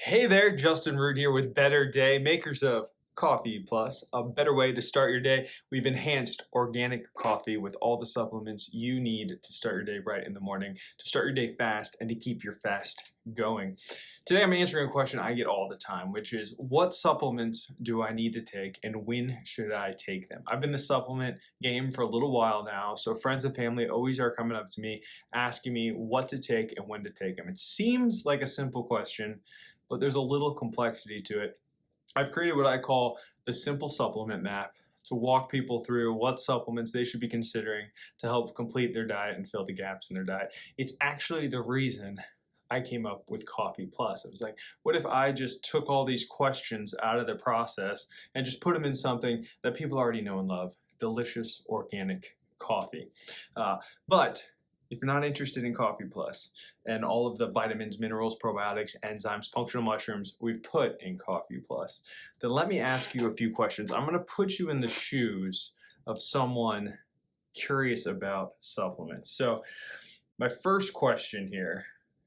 Hey there, Justin Root here with Better Day, makers of Coffee Plus, a better way to start your day. We've enhanced organic coffee with all the supplements you need to start your day right in the morning, to start your day fast, and to keep your fast going. Today I'm answering a question I get all the time, which is what supplements do I need to take and when should I take them? I've been in the supplement game for a little while now, so friends and family always are coming up to me asking me what to take and when to take them. It seems like a simple question, but there's a little complexity to it. I've created what I call the simple supplement map to walk people through what supplements they should be considering to help complete their diet and fill the gaps in their diet. It's actually the reason I came up with Coffee Plus. It was like, what if I just took all these questions out of the process and just put them in something that people already know and love, delicious organic coffee. But if you're not interested in Coffee Plus and all of the vitamins, minerals, probiotics, enzymes, functional mushrooms we've put in Coffee Plus, then let me ask you a few questions. I'm going to put you in the shoes of someone curious about supplements. So my first question here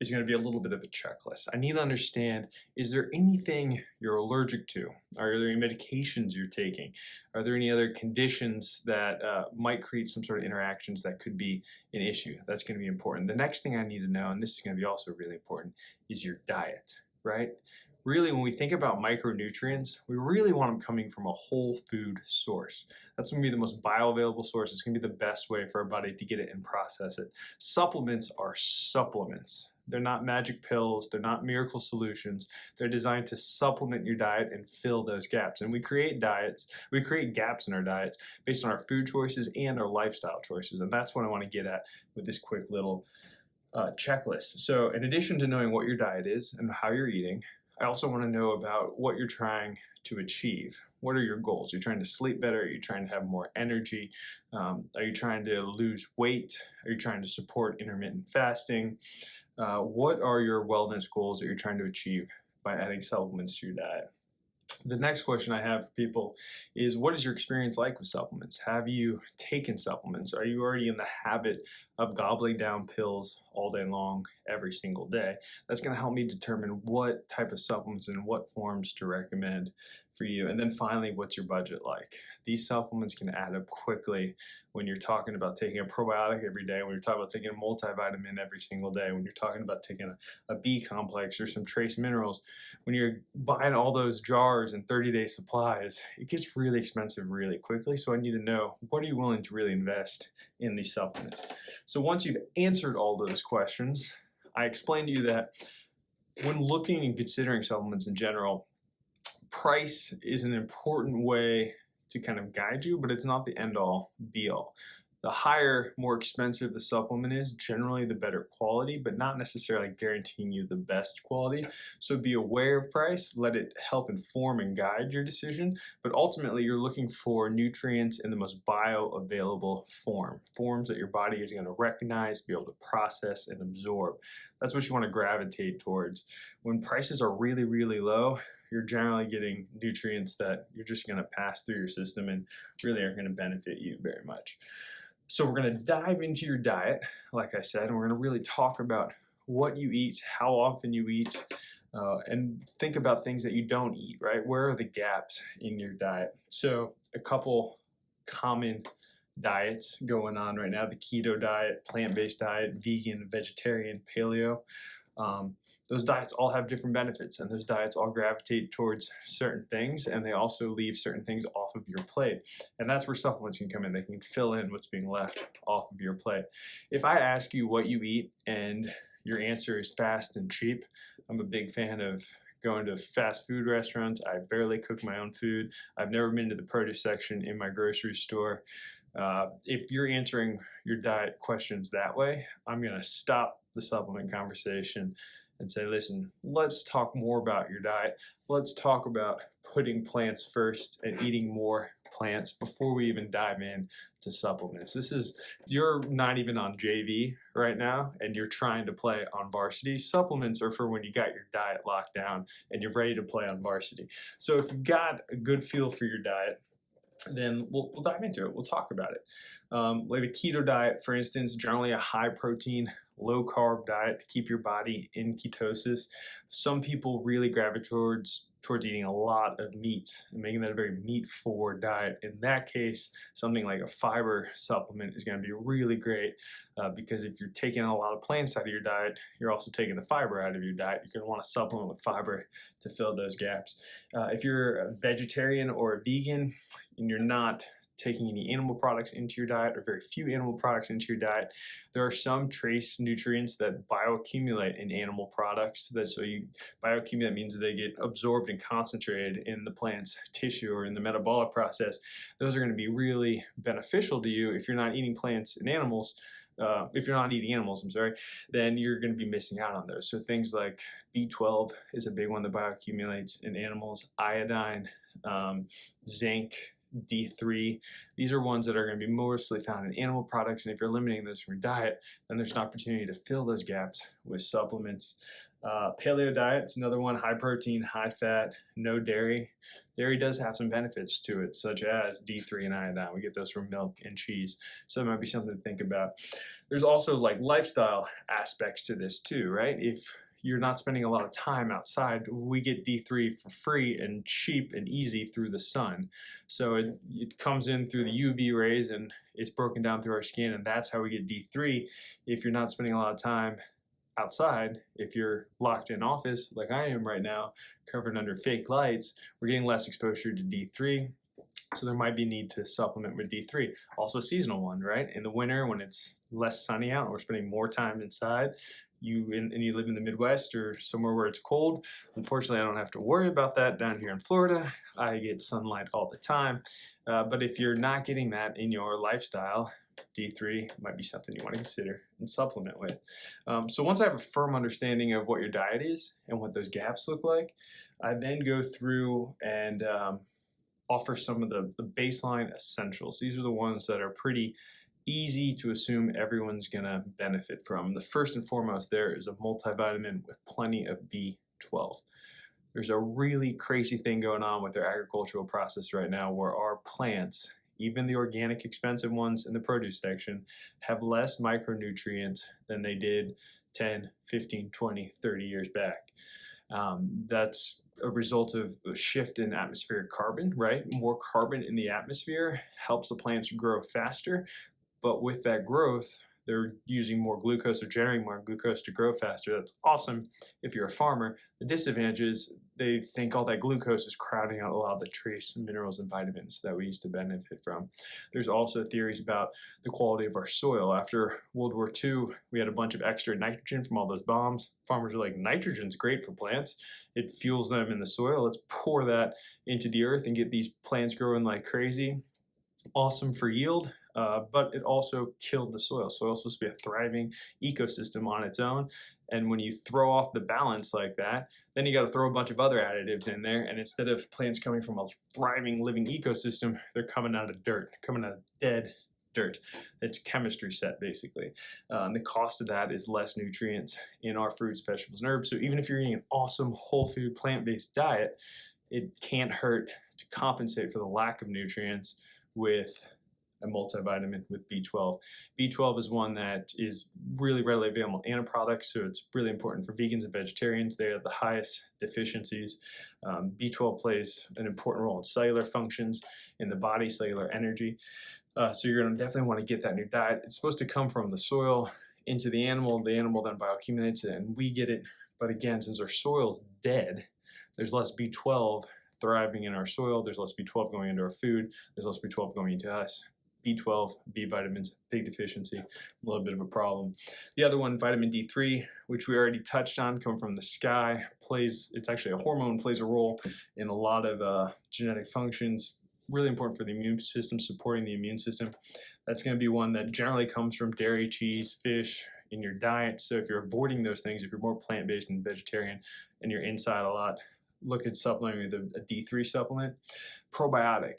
is going to be a little bit of a checklist. I need to understand, is there anything you're allergic to? Are there any medications you're taking? Are there any other conditions that might create some sort of interactions that could be an issue? That's going to be important. The next thing I need to know, and this is going to be also really important, is your diet, right? Really, when we think about micronutrients, we really want them coming from a whole food source. That's going to be the most bioavailable source. It's going to be the best way for our body to get it and process it. Supplements are supplements. They're not magic pills. They're not miracle solutions. They're designed to supplement your diet and fill those gaps. And we create gaps in our diets based on our food choices and our lifestyle choices. And that's what I want to get at with this quick little checklist. So in addition to knowing what your diet is and how you're eating, I also want to know about what you're trying to achieve. What are your goals? Are you trying to sleep better? Are you trying to have more energy? Are you trying to lose weight? Are you trying to support intermittent fasting? What are your wellness goals that you're trying to achieve by adding supplements to your diet? The next question I have for people is, what is your experience like with supplements? Have you taken supplements? Are you already in the habit of gobbling down pills all day long, every single day? That's going to help me determine what type of supplements and what forms to recommend for you. And then finally, what's your budget like? These supplements can add up quickly when you're talking about taking a probiotic every day, when you're talking about taking a multivitamin every single day, when you're talking about taking a B complex or some trace minerals. When you're buying all those jars and 30-day supplies, it gets really expensive really quickly. So I need to know, what are you willing to really invest in these supplements? So once you've answered all those questions, I explained to you that when looking and considering supplements in general, price is an important way to kind of guide you, but it's not the end all be all. The higher, more expensive the supplement is, generally the better quality, but not necessarily guaranteeing you the best quality. So be aware of price, let it help inform and guide your decision, but ultimately you're looking for nutrients in the most bioavailable forms that your body is going to recognize, be able to process and absorb. That's what you want to gravitate towards. When prices are really, really low, you're generally getting nutrients that you're just going to pass through your system and really aren't going to benefit you very much. So we're going to dive into your diet, like I said, and we're going to really talk about what you eat, how often you eat, and think about things that you don't eat, right? Where are the gaps in your diet? So a couple common diets going on right now: the keto diet, plant-based diet, vegan, vegetarian, paleo. Those diets all have different benefits, and those diets all gravitate towards certain things, and they also leave certain things off of your plate. And that's where supplements can come in. They can fill in what's being left off of your plate. If I ask you what you eat and your answer is fast and cheap, I'm a big fan of going to fast food restaurants. I barely cook my own food. I've never been to the produce section in my grocery store. If you're answering your diet questions that way, I'm going to stop the supplement conversation and say, listen, let's talk more about your diet. Let's talk about putting plants first and eating more plants before we even dive in to supplements. You're not even on JV right now and you're trying to play on varsity. Supplements are for when you got your diet locked down and you're ready to play on varsity. So if you've got a good feel for your diet, then we'll dive into it. We'll talk about it. Like the keto diet, for instance, generally a high protein, low carb diet to keep your body in ketosis. Some people really gravitate towards eating a lot of meat and making that a very meat forward diet. In that case, something like a fiber supplement is going to be really great because if you're taking a lot of plants out of your diet, you're also taking the fiber out of your diet. You're going to want to supplement with fiber to fill those gaps. If you're a vegetarian or a vegan and you're not taking any animal products into your diet or very few animal products into your diet, there are some trace nutrients that bioaccumulate in animal products. Bioaccumulate means they get absorbed and concentrated in the plant's tissue or in the metabolic process. Those are going to be really beneficial to you if you're not eating plants and animals. If you're not eating animals, then you're going to be missing out on those. So things like B12 is a big one that bioaccumulates in animals, iodine, zinc, D3. These are ones that are going to be mostly found in animal products, and if you're eliminating those from your diet, then there's an opportunity to fill those gaps with supplements. Paleo diet, it's another one, high protein, high fat, no dairy. Dairy does have some benefits to it, such as D3 and iodine. We get those from milk and cheese, so that might be something to think about. There's also like lifestyle aspects to this too, right? If you're not spending a lot of time outside, we get D3 for free and cheap and easy through the sun. So it comes in through the UV rays and it's broken down through our skin, and that's how we get D3. If you're not spending a lot of time outside, if you're locked in office like I am right now, covered under fake lights, we're getting less exposure to D3. So there might be a need to supplement with D3. Also a seasonal one, right? In the winter when it's less sunny out and we're spending more time inside, you live in the Midwest or somewhere where it's cold. Unfortunately, I don't have to worry about that down here in Florida. I get sunlight all the time. But if you're not getting that in your lifestyle, D3 might be something you want to consider and supplement with. So once I have a firm understanding of what your diet is and what those gaps look like, I then go through and offer some of the baseline essentials. These are the ones that are pretty easy to assume everyone's gonna benefit from. The first and foremost there is a multivitamin with plenty of B12. There's a really crazy thing going on with our agricultural process right now where our plants, even the organic expensive ones in the produce section, have less micronutrients than they did 10, 15, 20, 30 years back. That's a result of a shift in atmospheric carbon, right? More carbon in the atmosphere helps the plants grow faster, but with that growth, they're using more glucose or generating more glucose to grow faster. That's awesome if you're a farmer. The disadvantage is they think all that glucose is crowding out a lot of the trace minerals and vitamins that we used to benefit from. There's also theories about the quality of our soil. After World War II, we had a bunch of extra nitrogen from all those bombs. Farmers are like, nitrogen's great for plants. It fuels them in the soil. Let's pour that into the earth and get these plants growing like crazy. Awesome for yield. But it also killed the soil. Soil's supposed to be a thriving ecosystem on its own. And when you throw off the balance like that, then you got to throw a bunch of other additives in there. And instead of plants coming from a thriving, living ecosystem, they're coming out of dirt, coming out of dead dirt. It's chemistry set, basically. And the cost of that is less nutrients in our fruits, vegetables, and herbs. So even if you're eating an awesome whole food plant-based diet, it can't hurt to compensate for the lack of nutrients with a multivitamin with B12. B12 is one that is really readily available in animal products, so it's really important for vegans and vegetarians. They have the highest deficiencies. B12 plays an important role in cellular functions in the body, cellular energy. So you're going to definitely want to get that in your diet. It's supposed to come from the soil into the animal then bioaccumulates it, and we get it. But again, since our soil's dead, there's less B12 thriving in our soil. There's less B12 going into our food. There's less B12 going into us. B12, B vitamins, big deficiency, a little bit of a problem. The other one, vitamin D3, which we already touched on, come from the sky, it's actually a hormone, plays a role in a lot of genetic functions, really important for the immune system, supporting the immune system. That's going to be one that generally comes from dairy, cheese, fish in your diet. So if you're avoiding those things, if you're more plant-based and vegetarian and you're inside a lot, look at supplementing with a D3 supplement. Probiotic.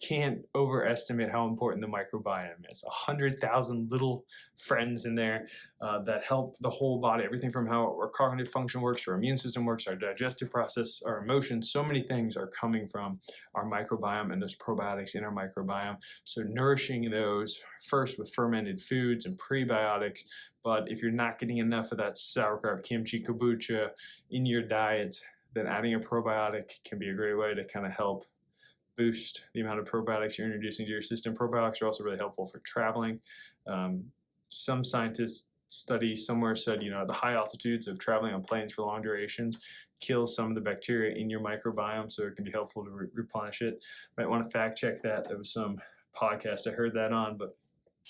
can't overestimate how important the microbiome is. 100,000 little friends in there that help the whole body, everything from how our cognitive function works, our immune system works, our digestive process, our emotions. So many things are coming from our microbiome and those probiotics in our microbiome. So nourishing those first with fermented foods and prebiotics. But if you're not getting enough of that sauerkraut, kimchi, kombucha in your diet, then adding a probiotic can be a great way to kind of help boost the amount of probiotics you're introducing to your system. Probiotics are also really helpful for traveling. Some scientists study somewhere said, the high altitudes of traveling on planes for long durations kills some of the bacteria in your microbiome, so it can be helpful to replenish it. Might want to fact check that. There was some podcast I heard that on, but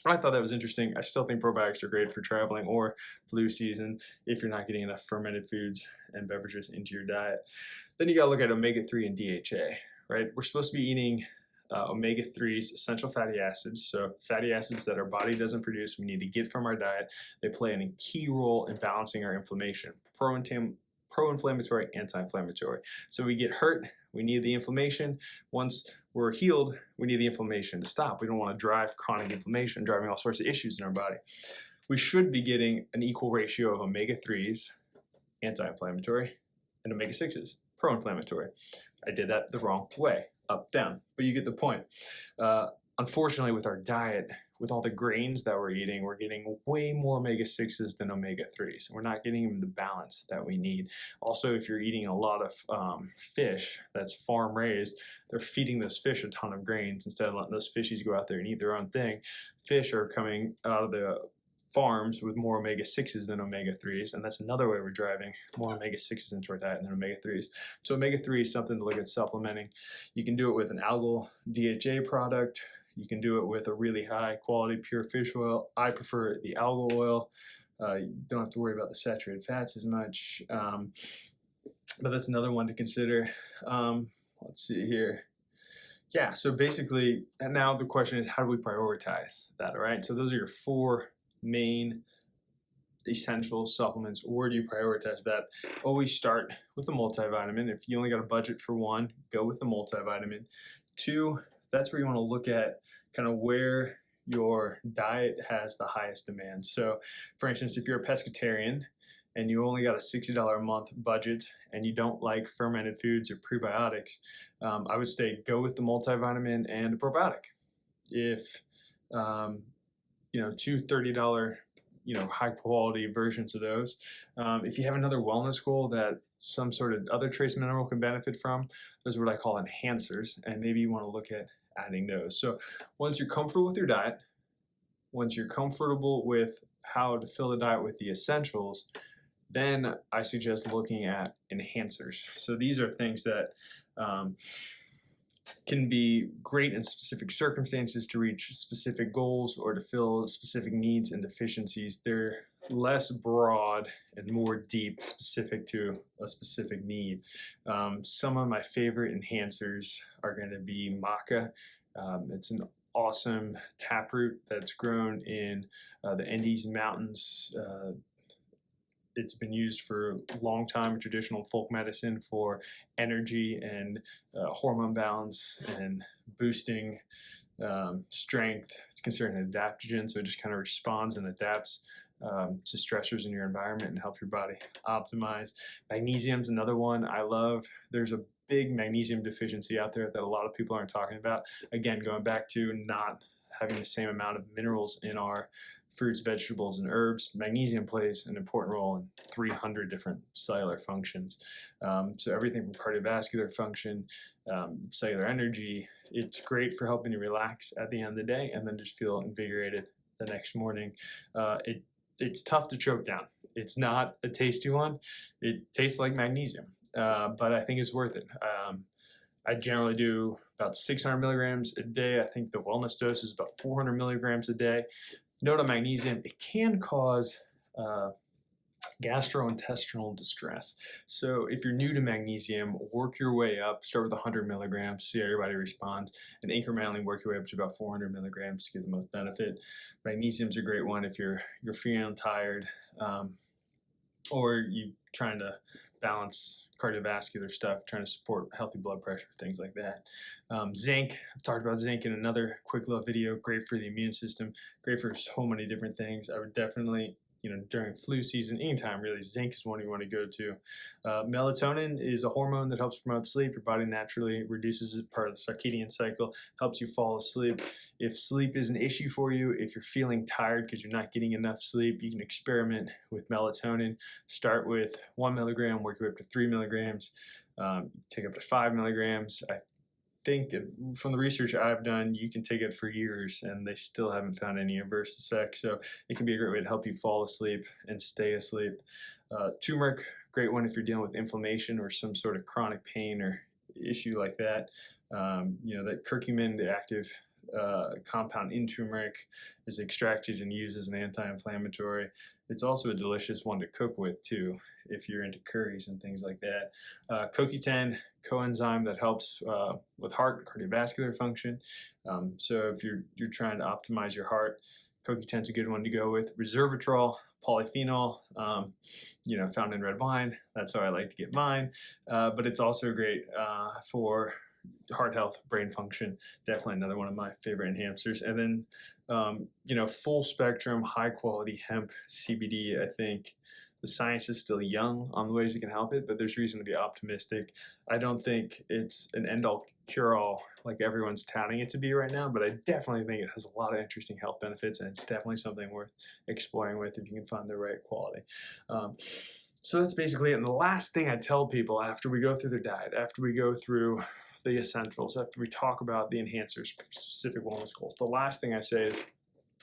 I thought that was interesting. I still think probiotics are great for traveling or flu season if you're not getting enough fermented foods and beverages into your diet. Then you got to look at omega-3 and DHA, right? We're supposed to be eating omega-3s, essential fatty acids. So fatty acids that our body doesn't produce, we need to get from our diet. They play a key role in balancing our inflammation, pro-inflammatory, anti-inflammatory. So we get hurt, we need the inflammation. Once we're healed, we need the inflammation to stop. We don't want to drive chronic inflammation, driving all sorts of issues in our body. We should be getting an equal ratio of omega-3s, anti-inflammatory, and omega-6s, pro-inflammatory. I did that the wrong way, up, down, but you get the point. Unfortunately, with our diet, with all the grains that we're eating, we're getting way more omega-6s than omega-3s. We're not getting the balance that we need. Also, if you're eating a lot of fish that's farm raised, they're feeding those fish a ton of grains instead of letting those fishies go out there and eat their own thing. Fish are coming out of the farms with more omega-6s than omega-3s, and that's another way we're driving more omega-6s into our diet than omega-3s. So omega-3 is something to look at supplementing. You can do it with an algal DHA product. You can do it with a really high quality pure fish oil. I prefer the algal oil. You don't have to worry about the saturated fats as much, but that's another one to consider. Let's see here. Yeah, so basically, and now the question is, how do we prioritize that, all right? So those are your 4 main essential supplements. Where do you prioritize that? Always start with the multivitamin. If you only got a budget for one, go with the multivitamin. 2, that's where you want to look at kind of where your diet has the highest demand. So for instance, if you're a pescatarian and you only got a $60 a month budget and you don't like fermented foods or prebiotics, I would say go with the multivitamin and a probiotic. If 2 $30 high quality versions of those. If you have another wellness goal that some sort of other trace mineral can benefit from, those are what I call enhancers, and maybe you want to look at adding those. So once you're comfortable with your diet, once you're comfortable with how to fill the diet with the essentials, then I suggest looking at enhancers. So these are things that can be great in specific circumstances to reach specific goals or to fill specific needs and deficiencies. They're less broad and more deep, specific to a specific need. Some of my favorite enhancers are going to be maca. It's an awesome taproot that's grown in the Andes Mountains. It's been used for a long time in traditional folk medicine for energy and hormone balance and boosting strength. It's considered an adaptogen, so it just kind of responds and adapts to stressors in your environment and helps your body optimize. Magnesium's another one I love. There's a big magnesium deficiency out there that a lot of people aren't talking about. Again, going back to not having the same amount of minerals in our fruits, vegetables, and herbs, magnesium plays an important role in 300 different cellular functions. So everything from cardiovascular function, cellular energy, it's great for helping you relax at the end of the day and then just feel invigorated the next morning. It's tough to choke down. It's not a tasty one. It tastes like magnesium, but I think it's worth it. I generally do about 600 milligrams a day. I think the wellness dose is about 400 milligrams a day. Note on magnesium, it can cause gastrointestinal distress. So if you're new to magnesium, work your way up. Start with 100 milligrams, see how your body responds, and incrementally work your way up to about 400 milligrams to get the most benefit. Magnesium's a great one if you're feeling tired or you're trying to balance cardiovascular stuff, trying to support healthy blood pressure, things like that. Zinc, I've talked about zinc in another quick little video. Great for the immune system, great for so many different things. I would definitely, during flu season, anytime really, zinc is one you want to go to. Melatonin is a hormone that helps promote sleep. Your body naturally reduces it, part of the circadian cycle, helps you fall asleep. If sleep is an issue for you, if you're feeling tired because you're not getting enough sleep, you can experiment with melatonin. Start with 1 milligram, work your way up to 3 milligrams, take up to 5 milligrams. I think from the research I've done, you can take it for years and they still haven't found any adverse effects. So it can be a great way to help you fall asleep and stay asleep. Turmeric, great one if you're dealing with inflammation or some sort of chronic pain or issue like that. That curcumin, the active compound in turmeric, is extracted and used as an anti-inflammatory. It's also a delicious one to cook with too, if you're into curries and things like that. CoQ10, coenzyme that helps with heart cardiovascular function. So if you're trying to optimize your heart, CoQ10 is a good one to go with. Resveratrol, polyphenol, found in red wine. That's how I like to get mine. But it's also great for heart health, brain function. Definitely another one of my favorite enhancers. And then, full spectrum, high quality hemp CBD. I think the science is still young on the ways it can help it, but there's reason to be optimistic. I don't think it's an end-all cure-all like everyone's touting it to be right now, but I definitely think it has a lot of interesting health benefits, and it's definitely something worth exploring with if you can find the right quality. So that's basically it. And the last thing I tell people after we go through their diet, after we go through the essentials, after we talk about the enhancers, specific wellness goals, the last thing I say is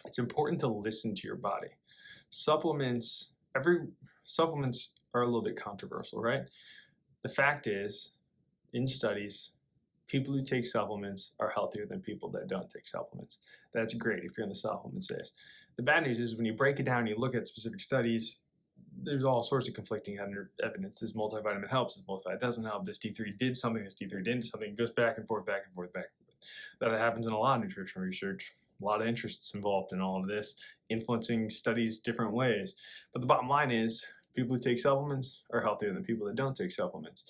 it's important to listen to your body. Supplements are a little bit controversial, right? The fact is, in studies, people who take supplements are healthier than people that don't take supplements. That's great if you're in the supplement space. The bad news is when you break it down and you look at specific studies, there's all sorts of conflicting evidence. This multivitamin helps, this multivitamin doesn't help, this D3 did something, this D3 didn't do something. It goes back and forth, back and forth, back and forth. That happens in a lot of nutritional research. A lot of interests involved in all of this, influencing studies different ways. But the bottom line is, people who take supplements are healthier than people that don't take supplements.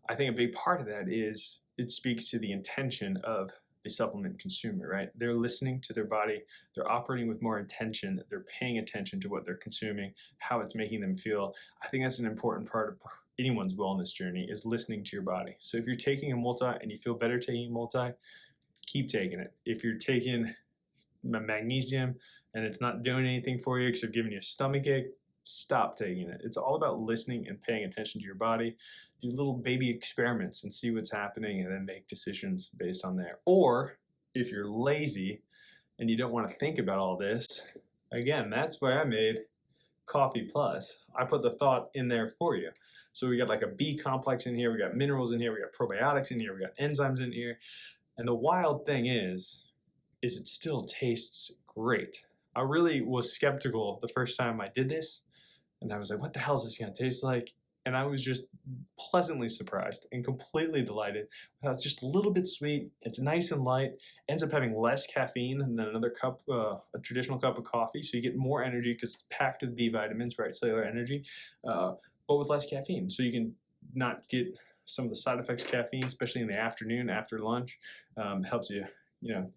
I think a big part of that is it speaks to the intention of the supplement consumer, right? They're listening to their body, they're operating with more intention, they're paying attention to what they're consuming, how it's making them feel. I think that's an important part of anyone's wellness journey, is listening to your body. So if you're taking a multi and you feel better taking a multi, keep taking it. If you're taking magnesium and it's not doing anything for you except giving you a stomach ache, stop taking it. It's all about listening and paying attention to your body. Do little baby experiments and see what's happening and then make decisions based on there. Or if you're lazy and you don't want to think about all this, again, that's why I made Coffee Plus. I put the thought in there for you. So we got like a B complex in here, we got minerals in here, we got probiotics in here, we got enzymes in here. And the wild thing is it still tastes great. I really was skeptical the first time I did this, and I was like, what the hell is this gonna taste like? And I was just pleasantly surprised and completely delighted. It's just a little bit sweet, it's nice and light, ends up having less caffeine than another cup, a traditional cup of coffee, so you get more energy because it's packed with B vitamins, right, cellular energy, but with less caffeine. So you can not get some of the side effects of caffeine, especially in the afternoon after lunch. Helps you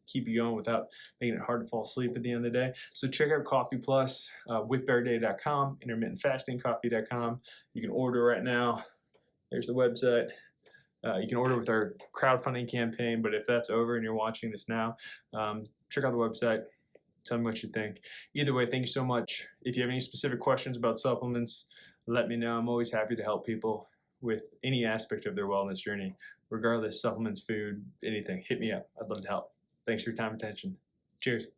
keep you going without making it hard to fall asleep at the end of the day. So check out Coffee Plus, withbearday.com, intermittentfastingcoffee.com. You can order right now. There's the website. You can order with our crowdfunding campaign, but if that's over and you're watching this now, check out the website. Tell me what you think. Either way, thank you so much. If you have any specific questions about supplements, let me know. I'm always happy to help people with any aspect of their wellness journey, regardless, supplements, food, anything. Hit me up. I'd love to help. Thanks for your time and attention. Cheers.